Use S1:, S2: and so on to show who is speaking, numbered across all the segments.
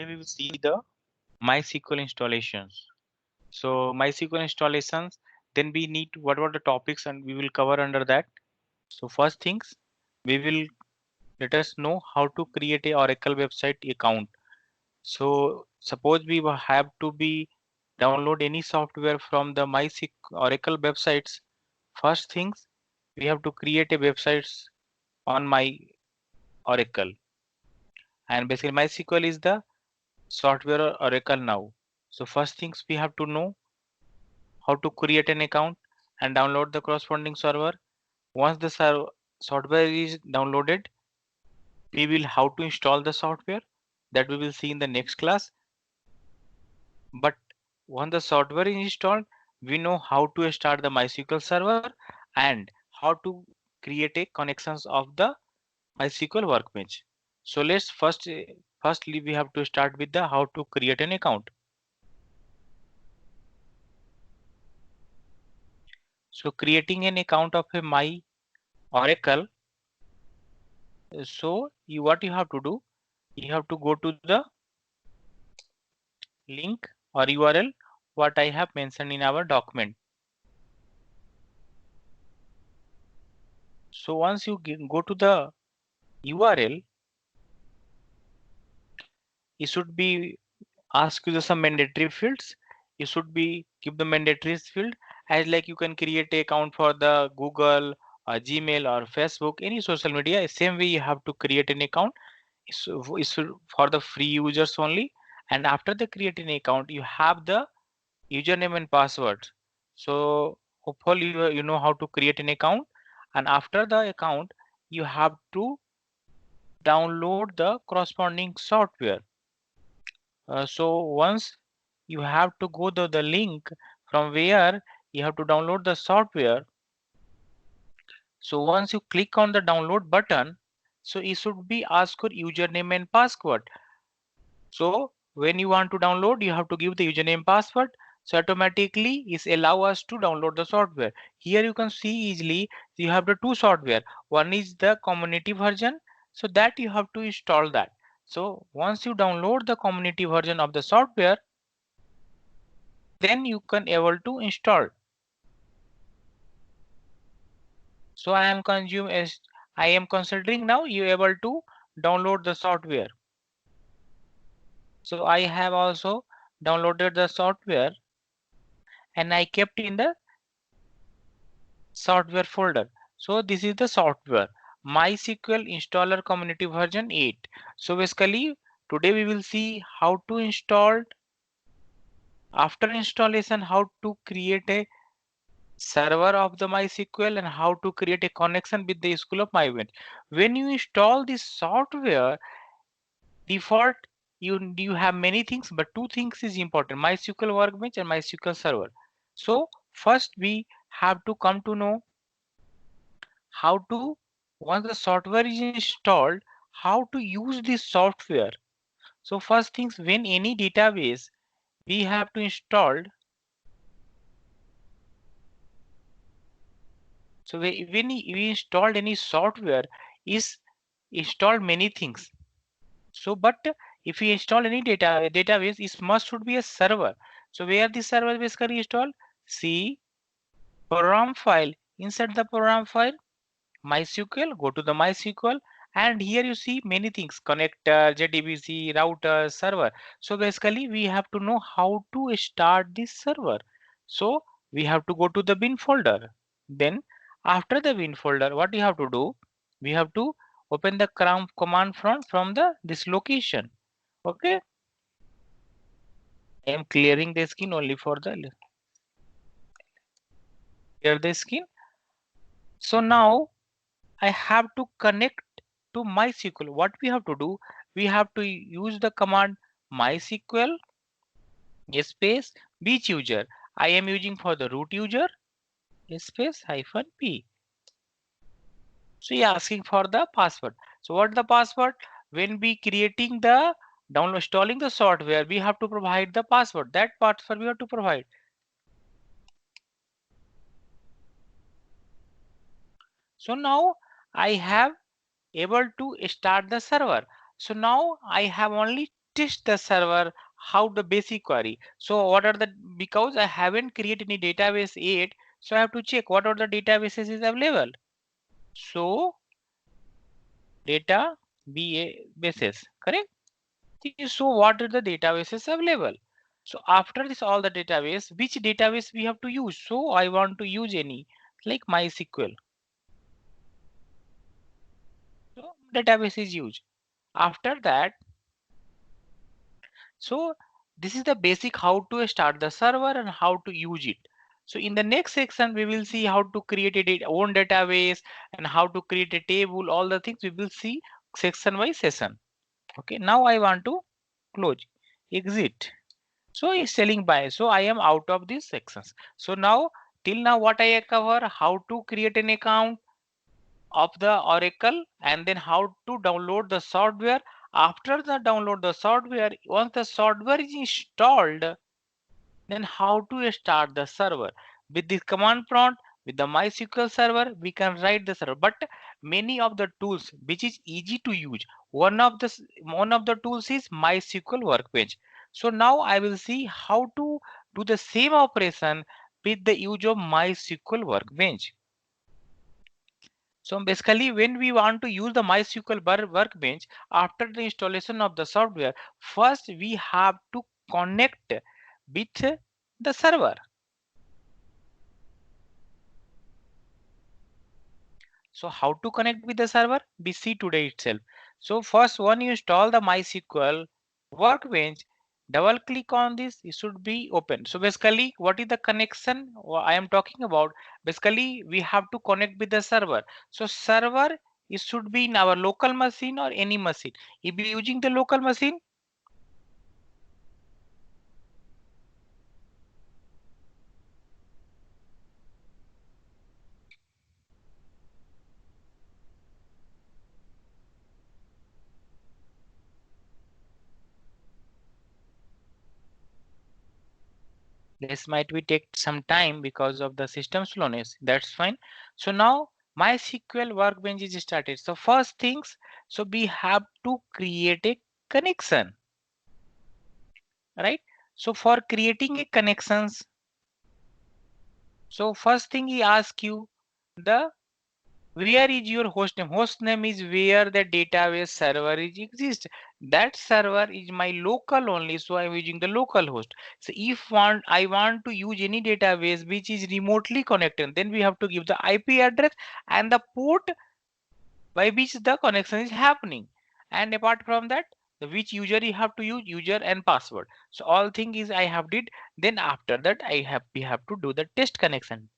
S1: Today we will see the MySQL installations. So MySQL installations, then we need what are the topics and we will cover under that. So first things, we will let us know how to create a Oracle website account. So suppose we have to be download any software from the MySQL Oracle websites. First things, we have to create a websites on my Oracle, and basically MySQL is the software or Oracle now. So first things we have to know how to create an account and download the corresponding server. Once the software is downloaded, we will how to install the software that we will see in the next class. But once the software is installed, we know how to start the MySQL server and how to create a connections of the MySQL workbench. So let's firstly we have to start with the how to create an account. So creating an account of a My Oracle. So what you have to do, you have to go to the link or URL what I have mentioned in our document. So once you go to the URL, it should be ask you some mandatory fields. You should be give the mandatory field as like you can create a account for the Google or Gmail or Facebook, any social media. Same way you have to create an account. It's for the free users only. And after the creating account, you have the username and password. So hopefully you know how to create an account, and after the account you have to download the corresponding software. So once you have to go to the link from where you have to download the software. So once you click on the download button, so it should be ask for username and password. So when you want to download, you have to give the username password. So automatically is allow us to download the software. Here you can see easily you have the two software. One is the community version, so that you have to install that. So once you download the community version of the software, then you can able to install. So I am considering now you able to download the software. So I have also downloaded the software and I kept in the software folder. So this is the software MySQL installer community version 8. So basically today we will see how to install, after installation how to create a server of the MySQL and how to create a connection with the School of MyBench. When you install this software, default you have many things, but two things is important: MySQL Workbench and MySQL Server. So first we have to come to know how to, once the software is installed, how to use this software. So first things, when any database we have to install. So when we installed any software is installed many things. So but if we install any database, it must should be a server. So where the server basically installed? See program file. Insert the program file MySQL, go to the MySQL, and here you see many things: connector, JDBC, router, server. So basically we have to know how to start this server. So we have to go to the bin folder. Then after the bin folder, what you have to do? We have to open the command from the this location. Okay. I am clearing the screen only for the clear the screen. So now I have to connect to MySQL. What we have to do? We have to use the command MySQL space which user. I am using for the root user space -p. So you are asking for the password. So what the password? When we creating the download installing the software, we have to provide the password. That password we have to provide. So now I have able to start the server. So now I have only test the server, how the basic query. So what are the, because I haven't created any database yet, so I have to check what are the databases is available. So data bases, correct? So what are the databases available? So after this all the database, which database we have to use? So I want to use any like MySQL. So database is used. After that, so this is the basic how to start the server and how to use it. So in the next section, we will see how to create a own database and how to create a table, all the things we will see section by session. Okay, now I want to close, exit. So it's telling by, so I am out of these sections. So now till now what I cover, how to create an account of the Oracle and then how to download the software. After the download the software, once the software is installed, then how to start the server. With this command prompt, with the MySQL server, we can write the server. But many of the tools which is easy to use, one of the tools is MySQL Workbench. So now I will see how to do the same operation with the use of MySQL Workbench. So basically, when we want to use the MySQL Workbench after the installation of the software, first we have to connect with the server. So how to connect with the server? We see today itself. So first one, you install the MySQL Workbench. Double click on this, it should be open. So basically, what is the connection I am talking about? Basically, we have to connect with the server. So server, it should be in our local machine or any machine. If you're using the local machine, this might be take some time because of the system slowness. That's fine. So now MySQL Workbench is started. So first things, so we have to create a connection, right? So for creating a connections, so first thing he asks you the where is your host name. Host name is where the database server is exists. That server is my local only, so I'm using the local host. So if I want to use any database which is remotely connected, then we have to give the IP address and the port by which the connection is happening. And apart from that, the which user you have to use, user and password. So all thing is I have did. Then after that we have to do the test connection.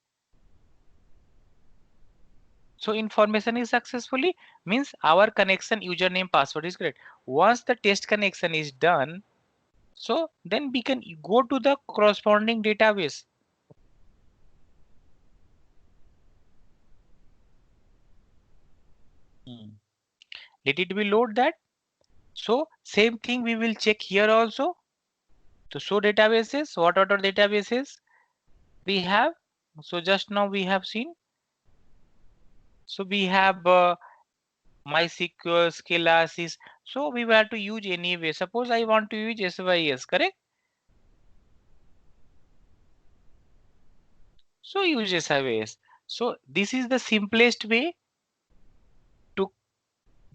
S1: So information is successfully means our connection username password is correct. Once the test connection is done, so then we can go to the corresponding database. Let it be load that. So same thing we will check here also. To show databases, what other databases we have. So just now we have seen. So we have MySQL, Scala, so we have to use anyway. Suppose I want to use SYS, correct? So use SYS. So this is the simplest way to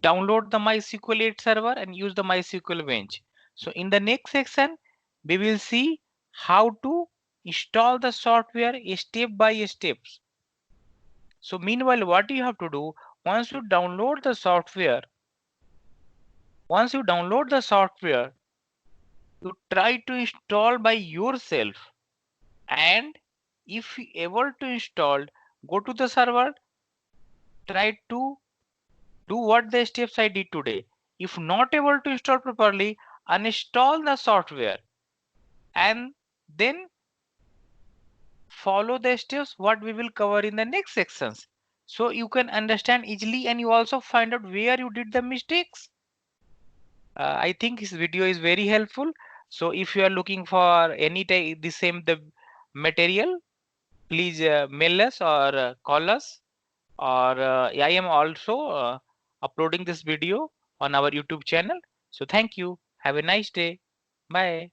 S1: download the MySQL 8 server and use the MySQL bench. So in the next section, we will see how to install the software step by steps. So meanwhile, what you have to do, once you download the software, you try to install by yourself, and if you able to install, go to the server, try to do what the steps I did today. If not able to install properly, uninstall the software and then follow the steps what we will cover in the next sections. So you can understand easily and you also find out where you did the mistakes. I think this video is very helpful. So if you are looking for any type the same the material, please mail us or call us, or I am also uploading this video on our YouTube channel. So thank you. Have a nice day. Bye.